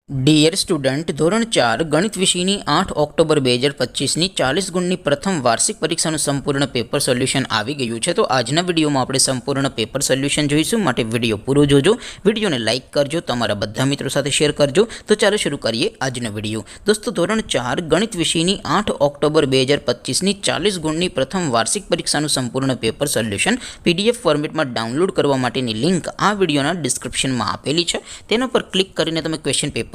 Dear student, ધોરણ 4 ગણિત વિષયની 8 ઓક્ટોબર 2025ની 40 ગુણની પ્રથમ વાર્ષિક પરીક્ષાનું સંપૂર્ણ પેપર સોલ્યુશન આવી ગયું છે. તો આજના વિડીયોમાં આપણે સંપૂર્ણ પેપર સોલ્યુશન જોઈશું, માટે વિડીયો પૂરો જોજો. વિડીયોને લાઇક કરજો, તમારા બધા મિત્રો સાથે શેર કરજો. તો ચાલો શરૂ કરીએ આજનો વિડીયો. દોસ્તો, ધોરણ 4 ગણિત વિષયની 8 ઓક્ટોબર 2025ની 40 ગુણની પ્રથમ વાર્ષિક પરીક્ષાનું સંપૂર્ણ પેપર સોલ્યુશન PDF ફોર્મેટમાં ડાઉનલોડ કરવા માટેની લિંક આ વિડીયોના ડિસ્ક્રિપ્શનમાં આપેલી છે. તેના પર ક્લિક કરીને તમે ક્વેશ્ચન પેપરની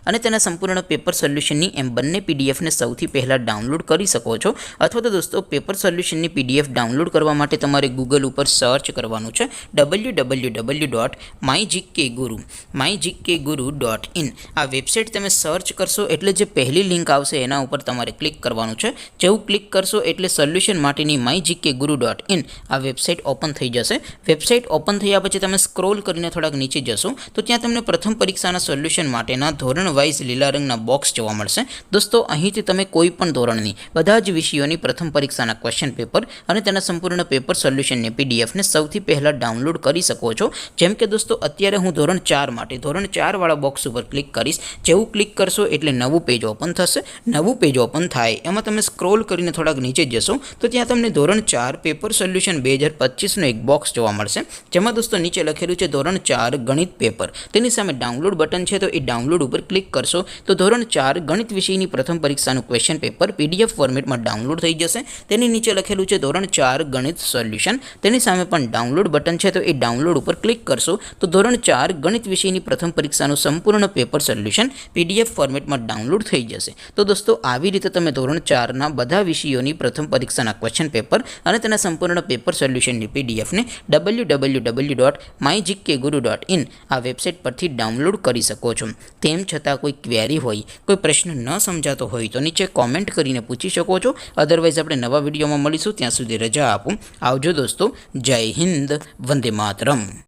અને તેના સંપૂર્ણ પેપર સોલ્યુશનની એમ બંને પીડીએફને સૌથી પહેલાં ડાઉનલોડ કરી શકો છો. અથવા તો દોસ્તો, પેપર સોલ્યુશનની PDF ડાઉનલોડ કરવા માટે તમારે ગૂગલ ઉપર સર્ચ કરવાનું છે www.mygkguru.in. આ વેબસાઇટ તમે સર્ચ કરશો એટલે જે પહેલી લિંક આવશે એના ઉપર તમારે ક્લિક કરવાનું છે. જેવું ક્લિક કરશો એટલે સોલ્યુશન માટેની mygkguru.in આ વેબસાઇટ ઓપન થઈ જશે. વેબસાઇટ ઓપન થયા પછી તમે સ્ક્રોલ કરીને થોડાક નીચે જશો તો ત્યાં તમને પ્રથમ પરીક્ષાના સોલ્યુશન માટેના ધોરણ વાઇઝ લીલા રંગના બોક્સ જોવા મળશે. દોસ્તો, અહીંથી તમે કોઈ પણ ધોરણની બધા જ વિષયોની પ્રથમ પરીક્ષાના ક્વેશ્ચન પેપર અને તેના સંપૂર્ણ પેપર સોલ્યુશનની PDFને સૌથી પહેલાં ડાઉનલોડ કરી શકો છો. જેમ કે દોસ્તો, અત્યારે હું ધોરણ 4 માટે ધોરણ 4 વાળા બોક્સ ઉપર ક્લિક કરીશ. જેવું ક્લિક કરશો એટલે નવું પેજ ઓપન થશે. નવું પેજ ઓપન થાય એમાં તમે સ્ક્રોલ કરીને થોડાક નીચે જશો તો ત્યાં તમને ધોરણ 4 પેપર સોલ્યુશન 2025નું એક બોક્સ જોવા મળશે. જેમાં દોસ્તો નીચે લખેલું છે ધોરણ 4 ગણિત પેપર. તેની સામે ડાઉનલોડ બટન છે, તો એ ડાઉનલોડ ઉપર ક્લિક કરશો તો ધોરણ 4 ગણિત વિષયની પ્રથમ પરીક્ષાનું ક્વેશ્ચન પેપર PDF ફોર્મેટમાં ડાઉનલોડ થઈ જશે. તેની નીચે લખેલું છે ધોરણ 4 ગણિત સોલ્યુશન. તેની સામે પણ ડાઉનલોડ બટન છે, તો એ ડાઉનલોડ ઉપર ક્લિક કરશો તો ધોરણ 4 ગણિત વિષયની પ્રથમ પરીક્ષાનું સંપૂર્ણ પેપર સોલ્યુશન PDF ફોર્મેટમાં ડાઉનલોડ થઈ જશે. તો દોસ્તો, આવી રીતે તમે ધોરણ 4ના બધા વિષયોની પ્રથમ પરીક્ષાના ક્વેશ્ચન પેપર અને તેના સંપૂર્ણ પેપર સોલ્યુશનની PDFને www.mygkguru.in આ વેબસાઇટ પરથી ડાઉનલોડ કરી શકો છો. તેમ છતાં કોઈ ક્વેરી હોય, કોઈ પ્રશ્ન ન સમજાતો હોય તો નીચે કોમેન્ટ કરીને પૂછી શકો છો. અદરવાઇઝ આપણે નવા વિડીયોમાં મળીશું. ત્યાં સુધી રજા આપું. આવજો દોસ્તો. જય હિન્દ. વંદે માતરમ.